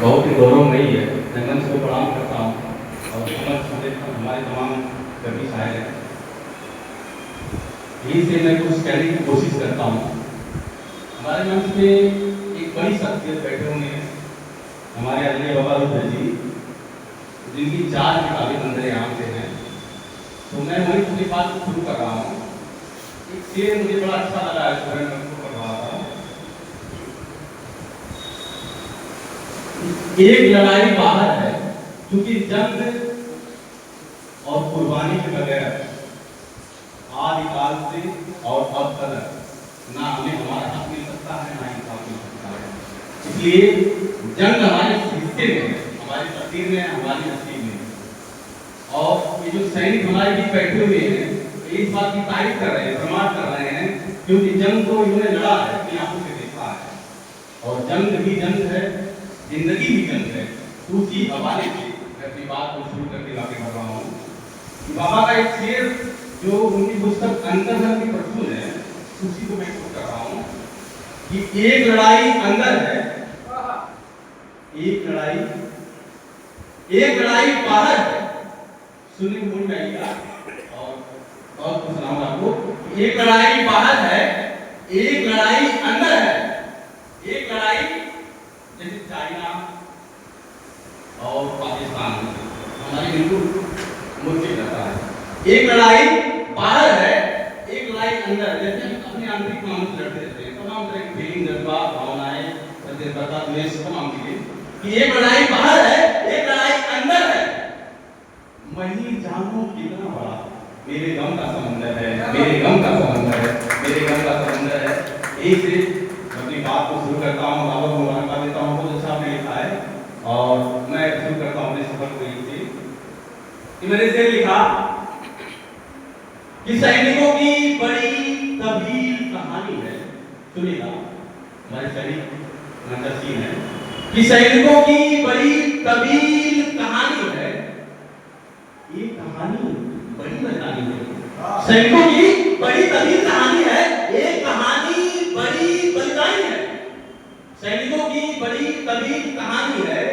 बहुत ही गौरवमयी है। मैं मंच को प्रणाम करता हूँ और समझ हमारे तमाम कवि शायर हैं, यहीं से मैं कुछ कहने की कोशिश करता हूँ। हमारे मंच पे एक बड़ी शख्सियत बैठे हुए हैं, हमारे आदरणीय बाबा रुद्र जी, जिनकी 4 किताबें मंदिर यहाँ से हैं। तो मैं वही अपनी बात को शुरू कर रहा हूँ। एक शेर मुझे बड़ा अच्छा लगा है, तो मैं उसको पढ़ रहा था। एक लड़ाई बाहर है, क्योंकि जंग और कुर्बानी के बगैर आदिकाल से और अब तक ना हमें हमारा हक मिल सकता है, ना इंसाफ मिल सकता है। इसलिए जंग हमारे हिस्से में है, हमारी तकदीर में, हमारी नसीब में। और ये जो सैनिक हमारे बीच बैठे हुए हैं, इस बात की तारीफ कर रहे हैं, प्रमाण कर रहे हैं, क्योंकि जंग को इन्होंने लड़ा है, अपनी आंखों से देखा है। और जंग भी जंग है, जिंदगी भी जंग है। उसी हवाले से मैं अपनी बात को शुरू करके आगे बढ़ रहा हूँ। बाबा का एक शेर जो उनकी पुस्तक अंतर्धन की प्रसून है, उसी को मैं शुरू कर रहा हूँ कि एक लड़ाई अंदर है, एक लड़ाई बाहर है। सुनने को बोल जाएगा और कुछ सुनाऊंगा आपको। एक लड़ाई बाहर है, एक लड़ाई अंदर है। एक लड़ाई जैसे चाइना और पाकिस्तान हमारे बिल्कुल मुझे लगता है। एक लड़ाई बाहर है, एक लड़ाई अंदर। जैसे हम अपने आंतरिक मामलों से लड़ते रहते हैं, तमाम तरह की फीलिंग, जज्बात, भावनाएं, प्रतिबद्धता, द्वेष, तमाम चीजें। कि एक लड़ाई बाहर है, एक लड़ाई अंदर है। मैं ही जानूं कितना बड़ा मेरे गम का समंदर है, मेरे गम का समंदर है, मेरे गम का समंदर है। यही से अपनी बात को शुरू करता हूँ। बाबा को मुबारकबाद देता हूँ, बहुत अच्छा आपने लिखा है। और मैं शुरू करता हूँ अपने सफर को यहीं से कि मैंने शेर लिखा कि सैनिकों की बड़ी तवील कहानी है। सुनिएगा, हमारे सैनिक सीन है कि सैनिकों की बड़ी तवील कहानी है। ये कहानी बड़ी मजेदार है। सैनिकों की बड़ी तवील कहानी है, एक कहानी बड़ी बलिदानी है। सैनिकों की बड़ी तवील कहानी है,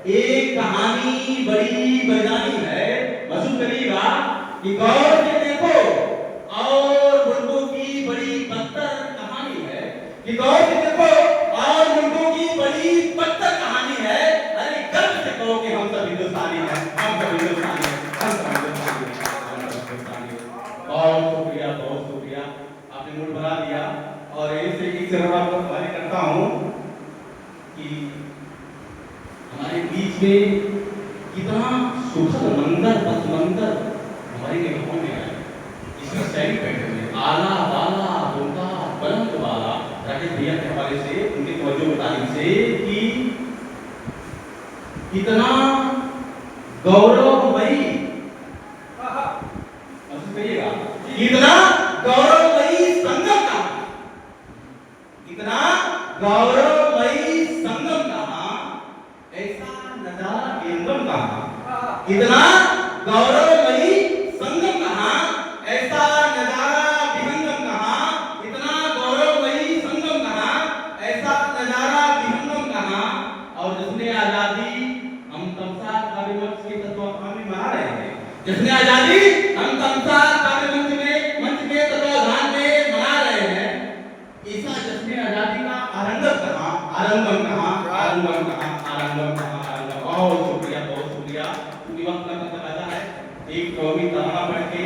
एक कहानी बड़ी बलिदानी है। महसूस करिएगा कि गौर से देखो और मुल्कों की बड़ी बदतर कहानी है, कि गौर से देखो और मुल्कों की बड़ी बदतर कहानी है। अरे गर्व से कहो कि हम सब हिंदुस्तानी हैं, हम सब हिंदुस्तानी हैं, हम सब हिंदुस्तानी हैं, हम सब हिंदुस्तानी हैं। बहुत शुक्रिया, आपने मूड बना दिया। और ऐसे एक जरूर मैं करता हूँ कि हमारे बीच में कितना सुखद मंदिर, पथ मंदिर हमारी निगाहों में है। इसमें सैनिक बैठे हुए, आला वाला होता बुलंद वाला। राकेश भैया के हवाले से उनकी तवज्जो बताने से कि कितना गौरवमयी, कहिएगा कितना गौरवमयी संगम का, कितना गौरवमयी संगम कहा, ऐसा नजारा केंद्रम कहा। कितना गौरवमयी संगम कहा, ऐसा नजारा विहंगम कहा। इतना गौरवमयी संगम कहा, ऐसा नजारा विहंगम कहा। और जिसने आजादी हम तमसा काव्य मंच के तत्वावधान में मना रहे हैं, जिसने आजादी हम तमसा काव्य मंच के तत्वावधान में मना रहे हैं, ऐसा जिसने आजादी का आरंभम कहा, आरंभम कहा, आरंभम कहा, आरंभम कहा, आरंभम। बहुत शुक्रिया, बहुत शुक्रिया। क्योंकि वक्त का पता है, एक कौमी तराना पढ़ के